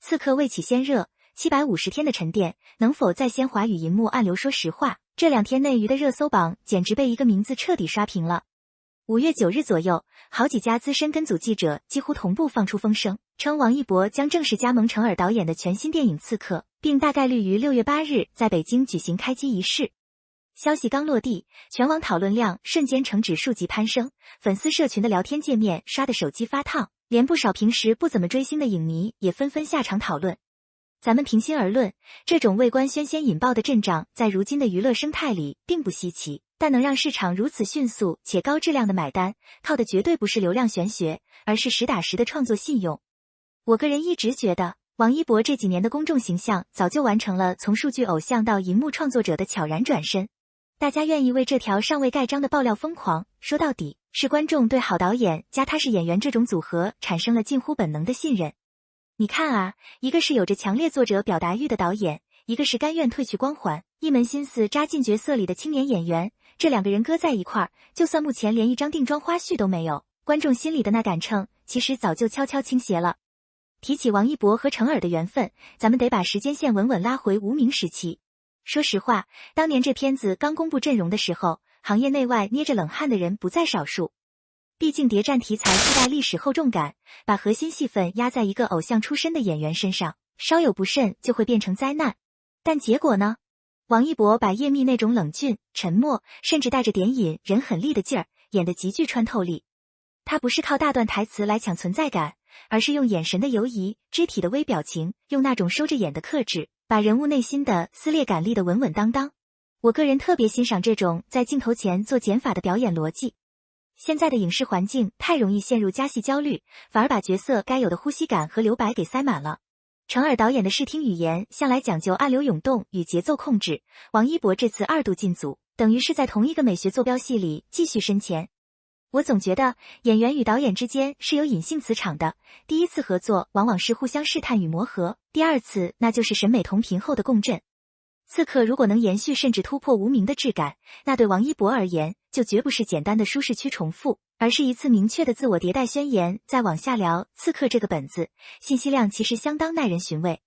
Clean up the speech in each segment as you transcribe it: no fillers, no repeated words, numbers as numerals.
刺客未起先热，750天的沉淀，能否再掀华语银幕暗流？说实话，这2天内娱的热搜榜简直被一个名字彻底刷屏了。5月9日左右，好几家资深跟组记者几乎同步放出风声，称王一博将正式加盟成尔导演的全新电影《刺客》，并大概率于6月8日在北京举行开机仪式。消息刚落地，全网讨论量瞬间呈指数级攀升，粉丝社群的聊天界面刷的手机发烫，连不少平时不怎么追星的影迷也纷纷下场讨论。咱们平心而论，这种为官宣先引爆的阵仗，在如今的娱乐生态里并不稀奇，但能让市场如此迅速且高质量的买单，靠的绝对不是流量玄学，而是实打实的创作信用。我个人一直觉得，王一博这几年的公众形象早就完成了从数据偶像到银幕创作者的悄然转身。大家愿意为这条尚未盖章的爆料疯狂，说到底是观众对好导演加踏实演员这种组合产生了近乎本能的信任。你看啊，一个是有着强烈作者表达欲的导演，一个是甘愿褪去光环，一门心思扎进角色里的青年演员，这2个人搁在一块儿，就算目前连一张定妆花絮都没有，观众心里的那杆秤其实早就悄悄倾斜了。提起王一博和成尔的缘分，咱们得把时间线稳稳拉回无名时期。说实话，当年这片子刚公布阵容的时候，行业内外捏着冷汗的人不在少数。毕竟谍战题材自带历史厚重感，把核心戏份压在一个偶像出身的演员身上，稍有不慎就会变成灾难。但结果呢？王一博把叶密那种冷峻、沉默，甚至带着点引人狠厉的劲儿，演得极具穿透力。他不是靠大段台词来抢存在感，而是用眼神的游移、肢体的微表情，用那种收着眼的克制，把人物内心的撕裂感立得稳稳当当。我个人特别欣赏这种在镜头前做减法的表演逻辑。现在的影视环境太容易陷入加戏焦虑，反而把角色该有的呼吸感和留白给塞满了。成尔导演的视听语言向来讲究暗流涌动与节奏控制，王一博这次2度进组，等于是在同一个美学坐标系里继续深潜。我总觉得演员与导演之间是有隐性磁场的，第一次合作往往是互相试探与磨合，第2次那就是审美同频后的共振。刺客如果能延续甚至突破无名的质感，那对王一博而言就绝不是简单的舒适区重复，而是一次明确的自我迭代宣言。再往下聊刺客这个本子，信息量其实相当耐人寻味。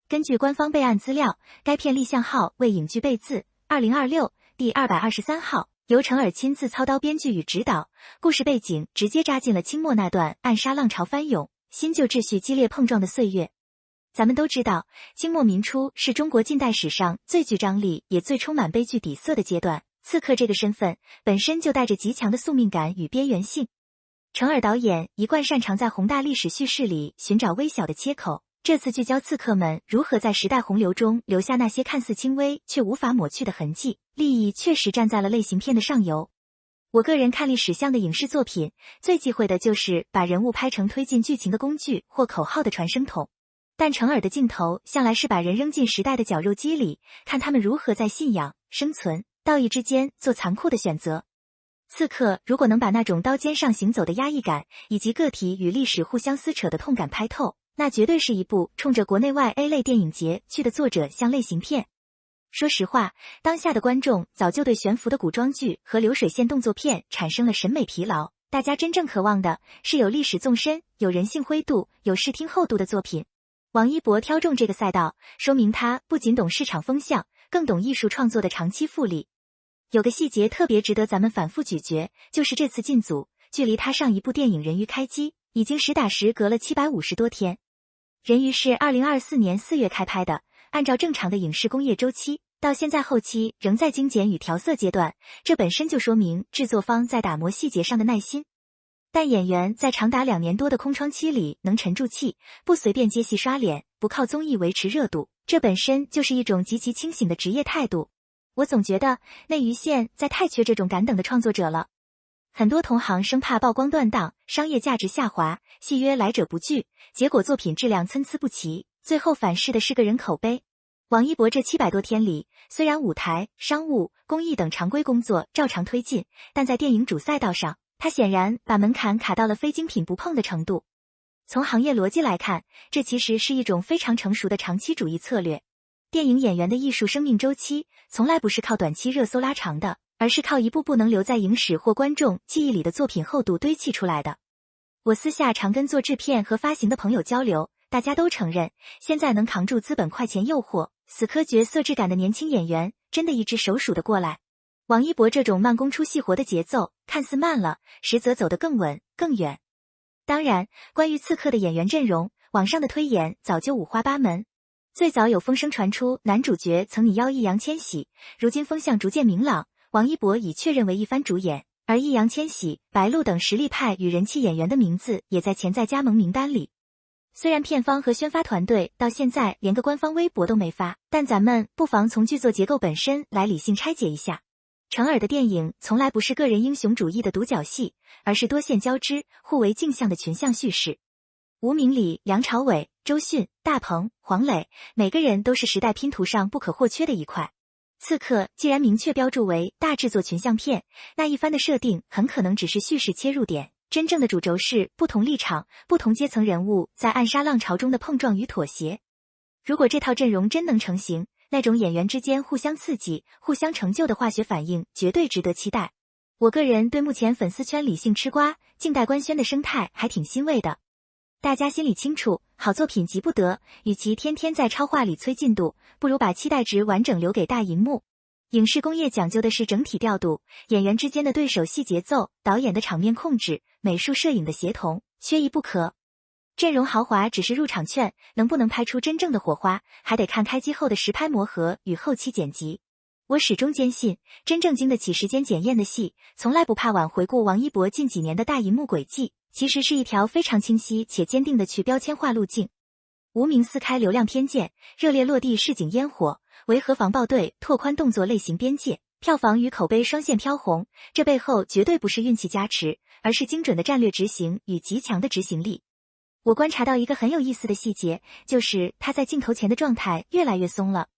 根据官方备案资料，该片立项号为影剧备字2026第223号，由成尔亲自操刀编剧与指导，故事背景直接扎进了清末那段暗杀浪潮翻涌、新旧秩序激烈碰撞的岁月。咱们都知道，清末民初是中国近代史上最具张力也最充满悲剧底色的阶段，刺客这个身份本身就带着极强的宿命感与边缘性。成尔导演一贯擅长在宏大历史叙事里寻找微小的切口，这次聚焦刺客们如何在时代洪流中留下那些看似轻微却无法抹去的痕迹，利益确实站在了类型片的上游。我个人看历史向的影视作品，最忌讳的就是把人物拍成推进剧情的工具或口号的传声筒。但成尔的镜头向来是把人扔进时代的绞肉机里，看他们如何在信仰、生存、道义之间做残酷的选择。刺客如果能把那种刀尖上行走的压抑感，以及个体与历史互相撕扯的痛感拍透，那绝对是一部冲着国内外 A 类电影节去的作者向类型片。说实话，当下的观众早就对悬浮的古装剧和流水线动作片产生了审美疲劳，大家真正渴望的是有历史纵深、有人性灰度、有视听厚度的作品。王一博挑中这个赛道，说明他不仅懂市场风向，更懂艺术创作的长期复利。有个细节特别值得咱们反复咀嚼，就是这次进组，距离他上一部电影《人鱼》开机，已经实打实隔了750多天。《人鱼》是2024年4月开拍的，按照正常的影视工业周期，到现在后期仍在精简与调色阶段，这本身就说明制作方在打磨细节上的耐心。但演员在长达2年多的空窗期里能沉住气，不随便接戏刷脸，不靠综艺维持热度，这本身就是一种极其清醒的职业态度。我总觉得内娱线在太缺这种敢等的创作者了。很多同行生怕曝光断档，商业价值下滑，戏约来者不拒，结果作品质量参差不齐，最后反噬的是个人口碑。王一博这700多天里，虽然舞台、商务、公益等常规工作照常推进，但在电影主赛道上，他显然把门槛卡到了非精品不碰的程度。从行业逻辑来看，这其实是一种非常成熟的长期主义策略。电影演员的艺术生命周期，从来不是靠短期热搜拉长的，而是靠一部部能留在影史或观众记忆里的作品厚度堆砌出来的。我私下常跟做制片和发行的朋友交流，大家都承认，现在能扛住资本快钱诱惑、死磕角色质感的年轻演员，真的一只手数得过来。王一博这种慢工出细活的节奏，看似慢了，实则走得更稳、更远。当然，关于刺客的演员阵容，网上的推演早就五花八门。最早有风声传出男主角曾拟邀易烊千玺，如今风向逐渐明朗，王一博已确认为一番主演，而易烊千玺、白鹿等实力派与人气演员的名字也在潜在加盟名单里。虽然片方和宣发团队到现在连个官方微博都没发，但咱们不妨从剧作结构本身来理性拆解一下。成尔的电影从来不是个人英雄主义的独角戏，而是多线交织、互为镜像的群像叙事。吴明里、梁朝伟、周迅、大鹏、黄磊，每个人都是时代拼图上不可或缺的一块。刺客既然明确标注为大制作群像片，那一番的设定很可能只是叙事切入点，真正的主轴是不同立场、不同阶层人物在暗杀浪潮中的碰撞与妥协。如果这套阵容真能成型，那种演员之间互相刺激、互相成就的化学反应绝对值得期待。我个人对目前粉丝圈理性吃瓜、静待官宣的生态还挺欣慰的。大家心里清楚，好作品急不得，与其天天在超话里催进度，不如把期待值完整留给大银幕。影视工业讲究的是整体调度，演员之间的对手戏节奏，导演的场面控制，美术摄影的协同，缺一不可。阵容豪华只是入场券，能不能拍出真正的火花，还得看开机后的实拍磨合与后期剪辑。我始终坚信，真正经得起时间检验的戏，从来不怕晚。回顾王一博近几年的大银幕轨迹，其实是一条非常清晰且坚定的去标签化路径。无名撕开流量偏见，热烈落地市井烟火，维和防暴队拓宽动作类型边界，票房与口碑双线飘红。这背后绝对不是运气加持，而是精准的战略执行与极强的执行力。我观察到一个很有意思的细节，就是他在镜头前的状态越来越松了。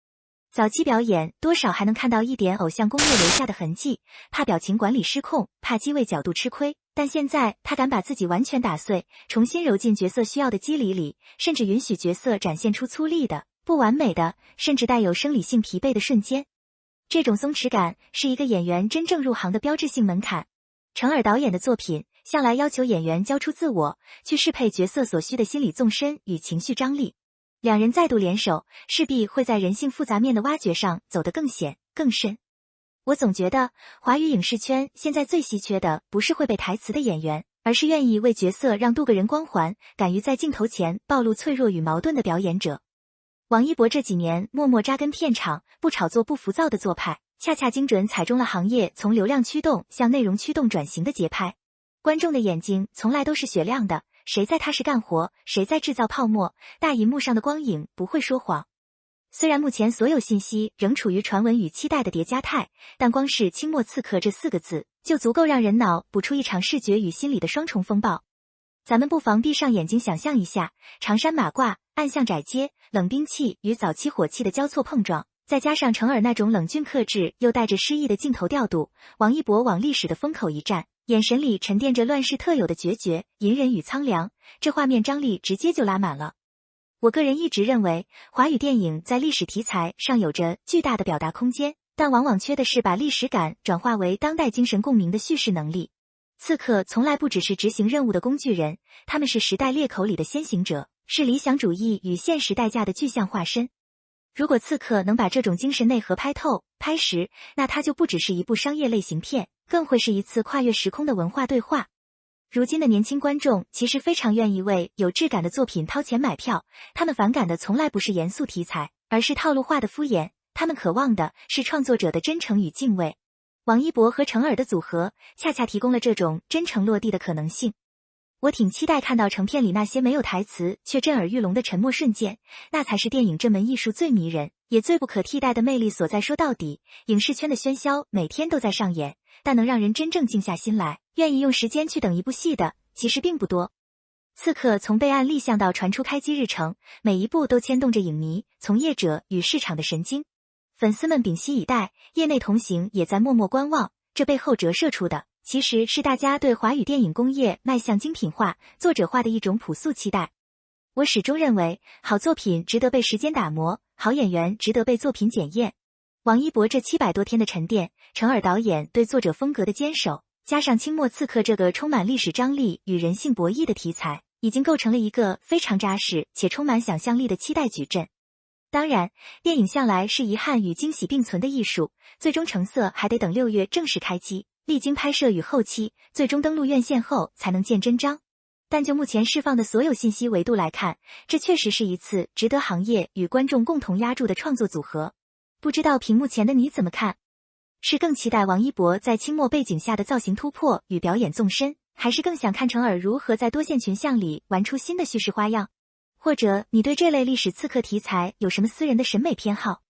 早期表演多少还能看到一点偶像工业留下的痕迹，怕表情管理失控，怕机位角度吃亏，但现在他敢把自己完全打碎，重新揉进角色需要的肌理里，甚至允许角色展现出粗粝的、不完美的，甚至带有生理性疲惫的瞬间。这种松弛感是一个演员真正入行的标志性门槛。成尔导演的作品向来要求演员交出自我，去适配角色所需的心理纵深与情绪张力。两人再度联手，势必会在人性复杂面的挖掘上走得更显、更深。我总觉得，华语影视圈现在最稀缺的不是会背台词的演员，而是愿意为角色让渡个人光环，敢于在镜头前暴露脆弱与矛盾的表演者。王一博这几年默默扎根片场，不炒作不浮躁的做派，恰恰精准踩中了行业从流量驱动向内容驱动转型的节拍。观众的眼睛从来都是雪亮的，谁在踏实干活，谁在制造泡沫，大银幕上的光影不会说谎。虽然目前所有信息仍处于传闻与期待的叠加态，但光是清末刺客这4个字，就足够让人脑补出一场视觉与心理的双重风暴。咱们不妨闭上眼睛想象一下，长衫马褂、暗巷窄街、冷兵器与早期火器的交错碰撞，再加上成尔那种冷峻克制又带着诗意的镜头调度，王一博往历史的风口一站，眼神里沉淀着乱世特有的决绝、隐忍与苍凉，这画面张力直接就拉满了。我个人一直认为，华语电影在历史题材上有着巨大的表达空间，但往往缺的是把历史感转化为当代精神共鸣的叙事能力。刺客从来不只是执行任务的工具人，他们是时代裂口里的先行者，是理想主义与现实代价的具象化身。如果刺客能把这种精神内核拍透、拍实，那它就不只是一部商业类型片，更会是一次跨越时空的文化对话。如今的年轻观众其实非常愿意为有质感的作品掏钱买票，他们反感的从来不是严肃题材，而是套路化的敷衍，他们渴望的是创作者的真诚与敬畏。王一博和成尔的组合恰恰提供了这种真诚落地的可能性。我挺期待看到成片里那些没有台词却震耳欲聋的沉默瞬间，那才是电影这门艺术最迷人也最不可替代的魅力所在。说到底，影视圈的喧嚣每天都在上演，但能让人真正静下心来，愿意用时间去等一部戏的，其实并不多。刺客从备案立项到传出开机日程，每一步都牵动着影迷、从业者与市场的神经。粉丝们屏息以待，业内同行也在默默观望，这背后折射出的其实是大家对华语电影工业迈向精品化、作者化的一种朴素期待。我始终认为，好作品值得被时间打磨，好演员值得被作品检验。王一博这700多天的沉淀，成尔导演对作者风格的坚守，加上清末刺客这个充满历史张力与人性博弈的题材，已经构成了一个非常扎实且充满想象力的期待矩阵。当然，电影向来是遗憾与惊喜并存的艺术，最终成色还得等6月正式开机，历经拍摄与后期，最终登陆院线后才能见真章。但就目前释放的所有信息维度来看，这确实是一次值得行业与观众共同压注的创作组合。不知道屏幕前的你怎么看？是更期待王一博在清末背景下的造型突破与表演纵深，还是更想看成尔如何在多线群像里玩出新的叙事花样？或者你对这类历史刺客题材有什么私人的审美偏好？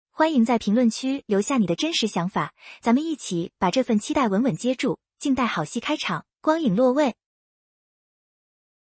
欢迎在评论区留下你的真实想法，咱们一起把这份期待稳稳接住，静待好戏开场，光影落位。